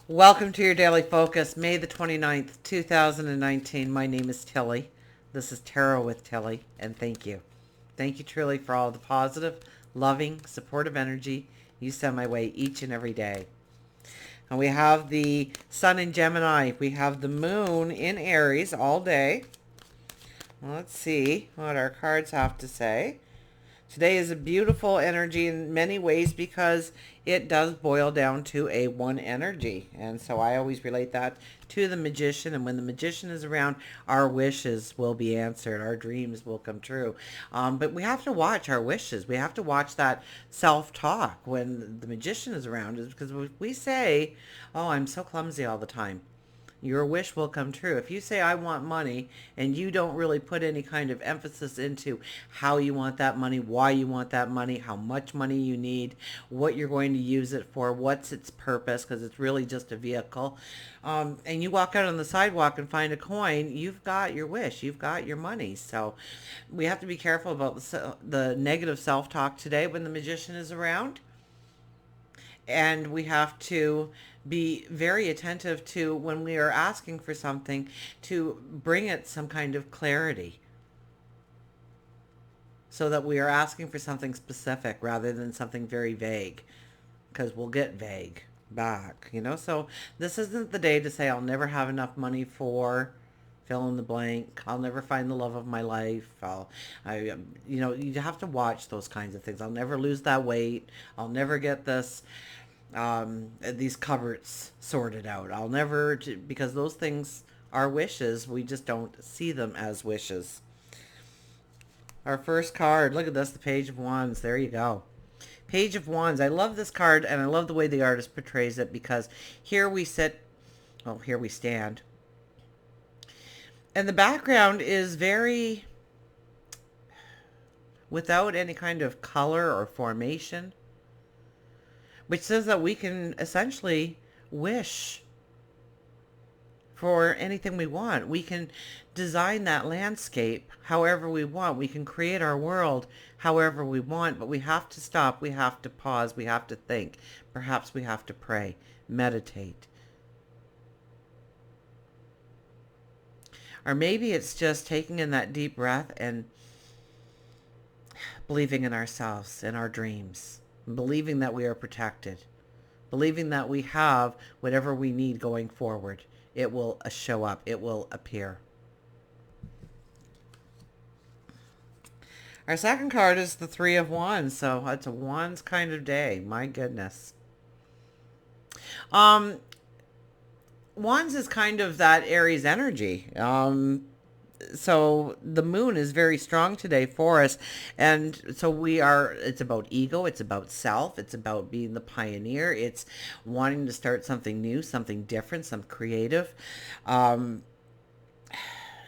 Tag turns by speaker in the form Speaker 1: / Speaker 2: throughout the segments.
Speaker 1: Welcome to your daily focus, May the 29th, 2019. My name is Tilly. This is Tarot with Tilly, and thank you. Thank you truly for all the positive, loving, supportive energy you send my way each and every day. And we have the Sun in Gemini. We have the Moon in Aries all day. Let's see what our cards have to say. Today is a beautiful energy in many ways because it does boil down to a one energy. And so I always relate that to the magician. And when the magician is around, our wishes will be answered. Our dreams will come true. But we have to watch our wishes. We have to watch that self-talk when the magician is around. Is because if we say, oh, I'm so clumsy all the time, your wish will come true. If you say, I want money, and you don't really put any kind of emphasis into how you want that money, why you want that money, how much money you need, what you're going to use it for, what's its purpose, because it's really just a vehicle, and you walk out on the sidewalk and find a coin, you've got your wish, you've got your money. So we have to be careful about the negative self-talk today when the magician is around. And we have to be very attentive to when we are asking for something to bring it some kind of clarity so that we are asking for something specific rather than something very vague, because we'll get vague back. So this isn't the day to say I'll never have enough money for fill in the blank. I'll never find the love of my life. You have to watch those kinds of things. I'll never lose that weight. I'll never get these cupboards sorted out. I'll never, because those things are wishes. We just don't see them as wishes. Our first card, look at this, the Page of Wands. There you go. Page of Wands. I love this card, and I love the way the artist portrays it, because here we stand. And the background is very without any kind of color or formation, which says that we can essentially wish for anything we want. We can design that landscape however we want. We can create our world however we want, but we have to stop. We have to pause. We have to think. Perhaps we have to pray, meditate. Or maybe it's just taking in that deep breath and believing in ourselves, in our dreams, believing that we are protected, believing that we have whatever we need going forward. It will show up. It will appear. Our second card is the Three of Wands. So it's a Wands kind of day. My goodness. Wands is kind of that Aries energy. So the moon is very strong today for us. And so it's about ego. It's about self. It's about being the pioneer. It's wanting to start something new, something different, something creative.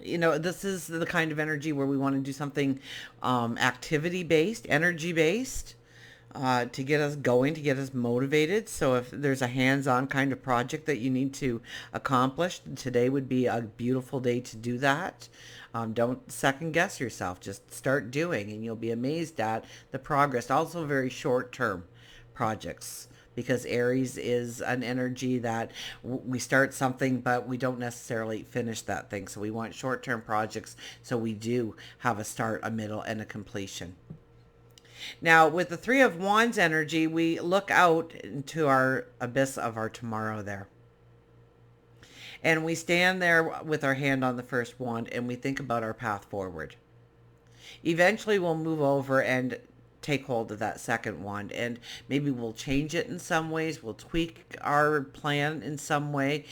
Speaker 1: This is the kind of energy where we want to do something activity-based, energy-based. To get us going, to get us motivated. So if there's a hands-on kind of project that you need to accomplish, today would be a beautiful day to do that. Don't second guess yourself. Just start doing, and you'll be amazed at the progress. Also very short-term projects, because Aries is an energy that we start something, but we don't necessarily finish that thing. So we want short-term projects, so we do have a start, a middle, and a completion. Now, with the Three of Wands energy, we look out into our abyss of our tomorrow there. And we stand there with our hand on the first wand, and we think about our path forward. Eventually, we'll move over and take hold of that second wand, and maybe we'll change it in some ways. We'll tweak our plan in some way.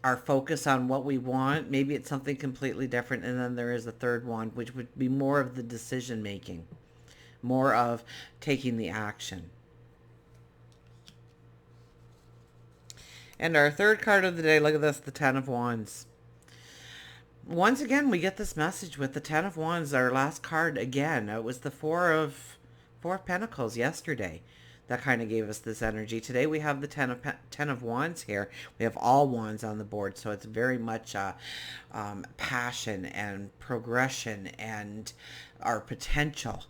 Speaker 1: Our focus on what we want. Maybe it's something completely different. And then there is a third wand, which would be more of the decision making, more of taking the action. And our third card of the day, look at this, the Ten of Wands. Once again, we get this message with the Ten of Wands, our last card again. It was the Four of Pentacles yesterday. That kind of gave us this energy. Today we have the Ten of Wands here. We have all wands on the board, so it's very much passion and progression and our potential.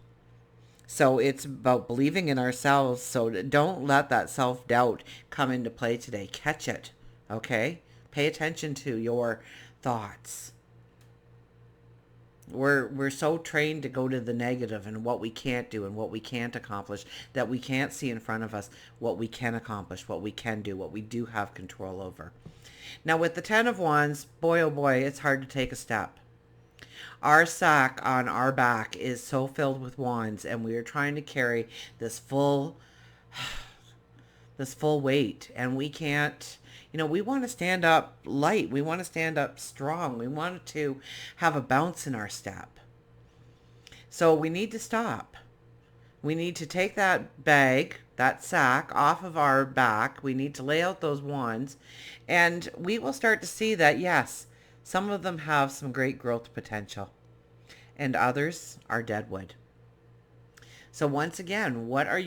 Speaker 1: So it's about believing in ourselves. So don't let that self-doubt come into play today. Catch it, okay? Pay attention to your thoughts. We're so trained to go to the negative and what we can't do and what we can't accomplish, that we can't see in front of us what we can accomplish, what we can do, what we do have control over. Now with the 10 of Wands, boy oh boy, it's hard to take a step. Our sack on our back is so filled with wands, and we are trying to carry this full weight, and we can't. We want to stand up light. We want to stand up strong. We want to have a bounce in our step. So we need to stop. We need to take that bag, that sack off of our back. We need to lay out those wands, and we will start to see that, yes, some of them have some great growth potential, and others are deadwood. So once again, what do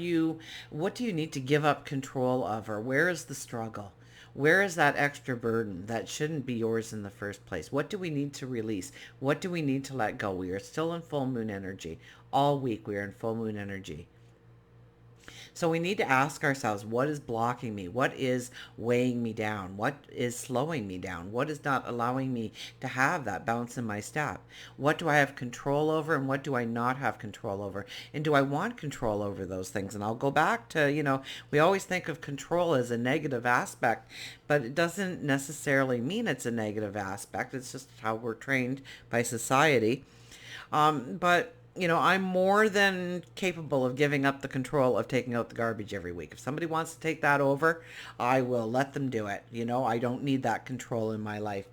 Speaker 1: you need to give up control of, or where is the struggle? Where is that extra burden that shouldn't be yours in the first place? What do we need to release? What do we need to let go? We are still in full moon energy. All week we are in full moon energy. So we need to ask ourselves, what is blocking me? What is weighing me down? What is slowing me down? What is not allowing me to have that bounce in my step? What do I have control over, and what do I not have control over? And do I want control over those things? And I'll go back to, we always think of control as a negative aspect, but it doesn't necessarily mean it's a negative aspect. It's just how we're trained by society. But I'm more than capable of giving up the control of taking out the garbage every week. If somebody wants to take that over, I will let them do it. I don't need that control in my life.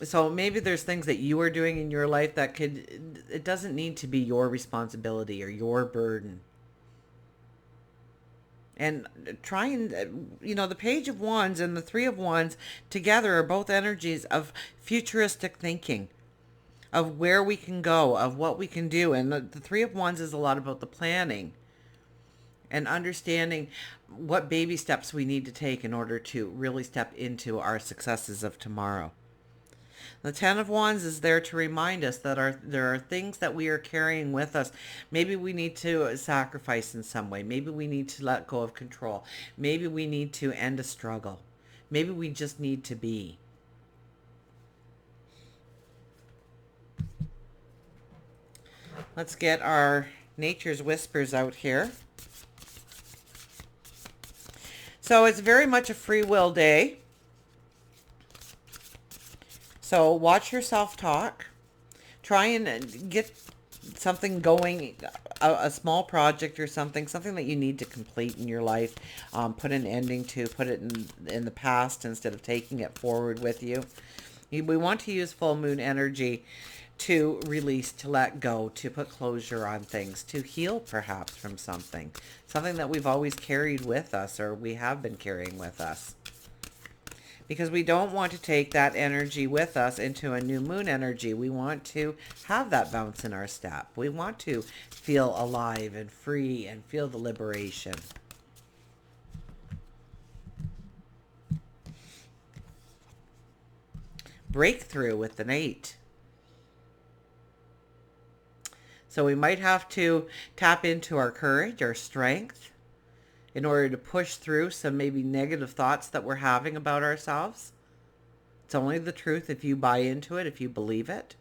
Speaker 1: So maybe there's things that you are doing in your life it doesn't need to be your responsibility or your burden. And try and, the Page of Wands and the Three of Wands together are both energies of futuristic thinking, of where we can go, of what we can do. And the Three of Wands is a lot about the planning and understanding what baby steps we need to take in order to really step into our successes of tomorrow. The Ten of Wands is there to remind us that there are things that we are carrying with us. Maybe we need to sacrifice in some way. Maybe we need to let go of control. Maybe we need to end a struggle. Maybe we just need to be. Let's get our Nature's Whispers out here. So it's very much a free will day. So watch your self-talk. Try and get something going, a small project or something that you need to complete in your life. Put an ending to, put it in the past instead of taking it forward with you. We want to use full moon energy to release, to let go, to put closure on things, to heal perhaps from something that we've always carried with us, or we have been carrying with us. Because we don't want to take that energy with us into a new moon energy. We want to have that bounce in our step. We want to feel alive and free and feel the liberation. Breakthrough with an 8. So we might have to tap into our courage, our strength, in order to push through some maybe negative thoughts that we're having about ourselves. It's only the truth if you buy into it, if you believe it.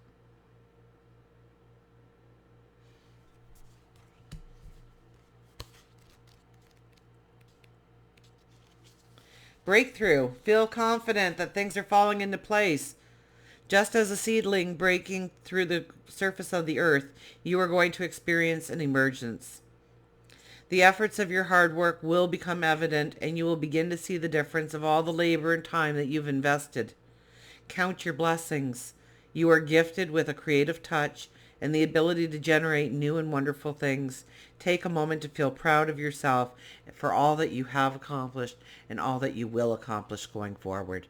Speaker 1: Breakthrough. Feel confident that things are falling into place. Just as a seedling breaking through the surface of the earth, you are going to experience an emergence. The efforts of your hard work will become evident, and you will begin to see the difference of all the labor and time that you've invested. Count your blessings. You are gifted with a creative touch and the ability to generate new and wonderful things. Take a moment to feel proud of yourself for all that you have accomplished and all that you will accomplish going forward.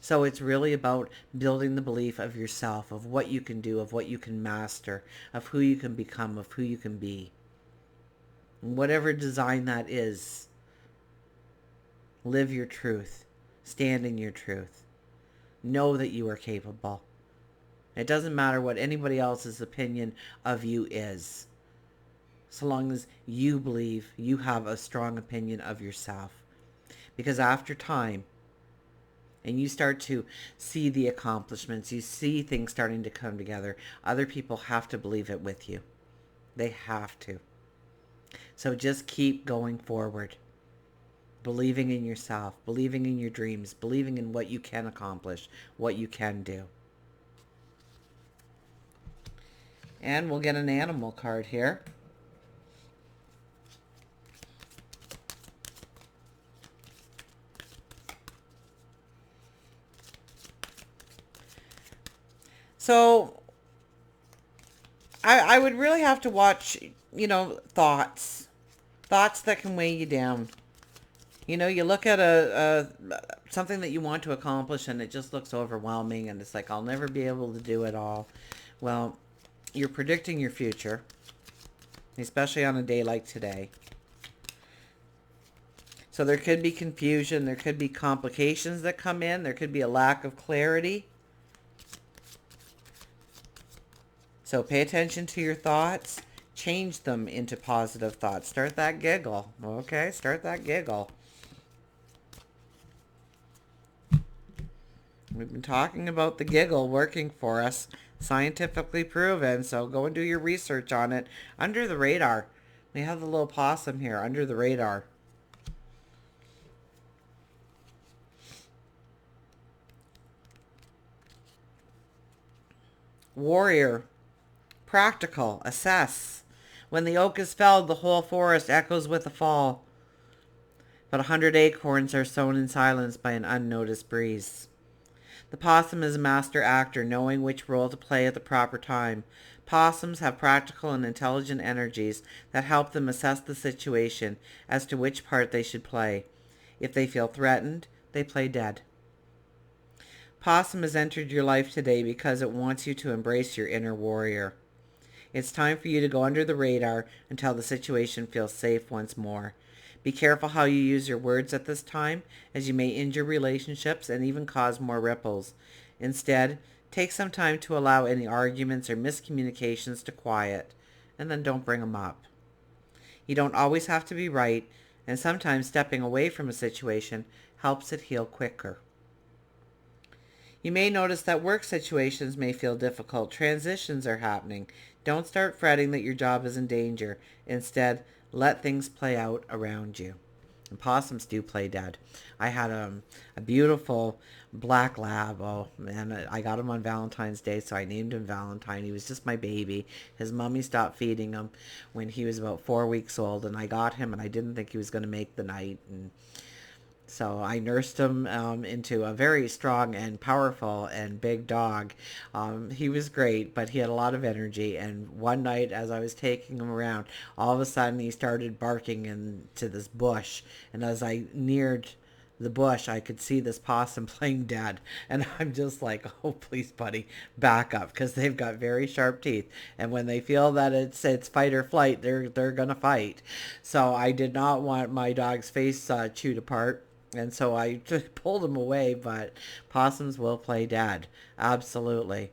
Speaker 1: So it's really about building the belief of yourself, of what you can do, of what you can master, of who you can become, of who you can be. Whatever design that is, live your truth. Stand in your truth. Know that you are capable. It doesn't matter what anybody else's opinion of you is. so long as you believe you have a strong opinion of yourself. Because after time, and you start to see the accomplishments, you see things starting to come together, other people have to believe it with you. They have to. So just keep going forward, believing in yourself, believing in your dreams, believing in what you can accomplish, what you can do. And we'll get an animal card here. So I would really have to watch, thoughts. Thoughts that can weigh you down. You look at a something that you want to accomplish and it just looks overwhelming and it's like, I'll never be able to do it all. Well, you're predicting your future, especially on a day like today. So there could be confusion, there could be complications that come in, there could be a lack of clarity. So pay attention to your thoughts, change them into positive thoughts. Start that giggle, okay? Start that giggle. We've been talking about the giggle working for us, scientifically proven, so go and do your research on it. Under the radar. We have the little possum here, under the radar. Warrior. Practical. Assess. When the oak is felled, the whole forest echoes with the fall. But 100 acorns are sown in silence by an unnoticed breeze. The possum is a master actor, knowing which role to play at the proper time. Possums have practical and intelligent energies that help them assess the situation as to which part they should play. If they feel threatened, they play dead. Possum has entered your life today because it wants you to embrace your inner warrior. It's time for you to go under the radar until the situation feels safe once more. Be careful how you use your words at this time, as you may injure relationships and even cause more ripples. Instead, take some time to allow any arguments or miscommunications to quiet, and then don't bring them up. You don't always have to be right, and sometimes stepping away from a situation helps it heal quicker. You may notice that work situations may feel difficult. Transitions are happening. Don't start fretting that your job is in danger. Instead, let things play out around you. And possums do play dead. I had a beautiful black lab. Oh, man, I got him on Valentine's Day, so I named him Valentine. He was just my baby. His mommy stopped feeding him when he was about 4 weeks old, and I got him, and I didn't think he was going to make the night. And so I nursed him into a very strong and powerful and big dog. He was great, but he had a lot of energy. And one night as I was taking him around, all of a sudden he started barking into this bush. And as I neared the bush, I could see this possum playing dead. And I'm just like, oh, please, buddy, back up. Because they've got very sharp teeth. And when they feel that it's fight or flight, they're going to fight. So I did not want my dog's face chewed apart. And so I pulled him away, but possums will play dead. Absolutely.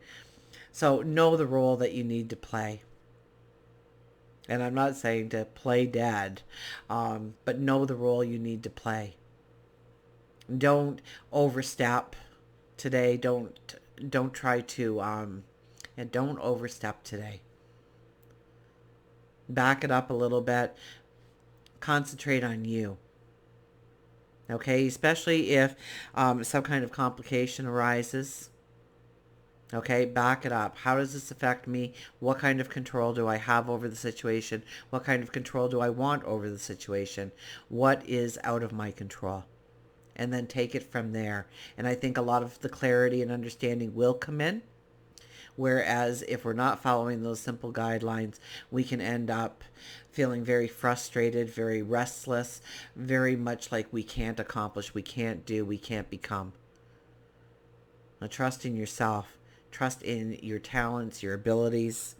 Speaker 1: So know the role that you need to play. And I'm not saying to play dead, but know the role you need to play. Don't overstep today. Don't try to and don't overstep today. Back it up a little bit. Concentrate on you. Okay, especially if some kind of complication arises. Okay, back it up. How does this affect me? What kind of control do I have over the situation? What kind of control do I want over the situation? What is out of my control? And then take it from there. And I think a lot of the clarity and understanding will come in. Whereas if we're not following those simple guidelines, we can end up feeling very frustrated, very restless, very much like we can't accomplish, we can't do, we can't become. Now, trust in yourself. Trust in your talents, your abilities.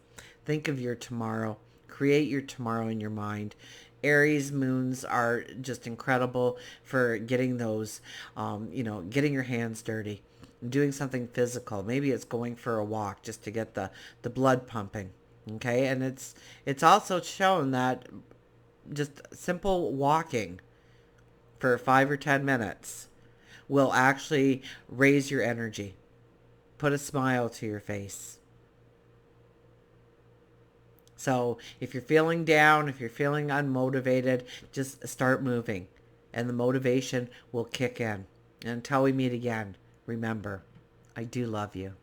Speaker 1: Think of your tomorrow. Create your tomorrow in your mind. Aries moons are just incredible for getting those, getting your hands dirty, doing something physical. Maybe it's going for a walk just to get the blood pumping. Okay, and it's also shown that just simple walking for 5 or 10 minutes will actually raise your energy, put a smile to your face. So if you're feeling down, if you're feeling unmotivated, just start moving and the motivation will kick in. And until we meet again, remember, I do love you.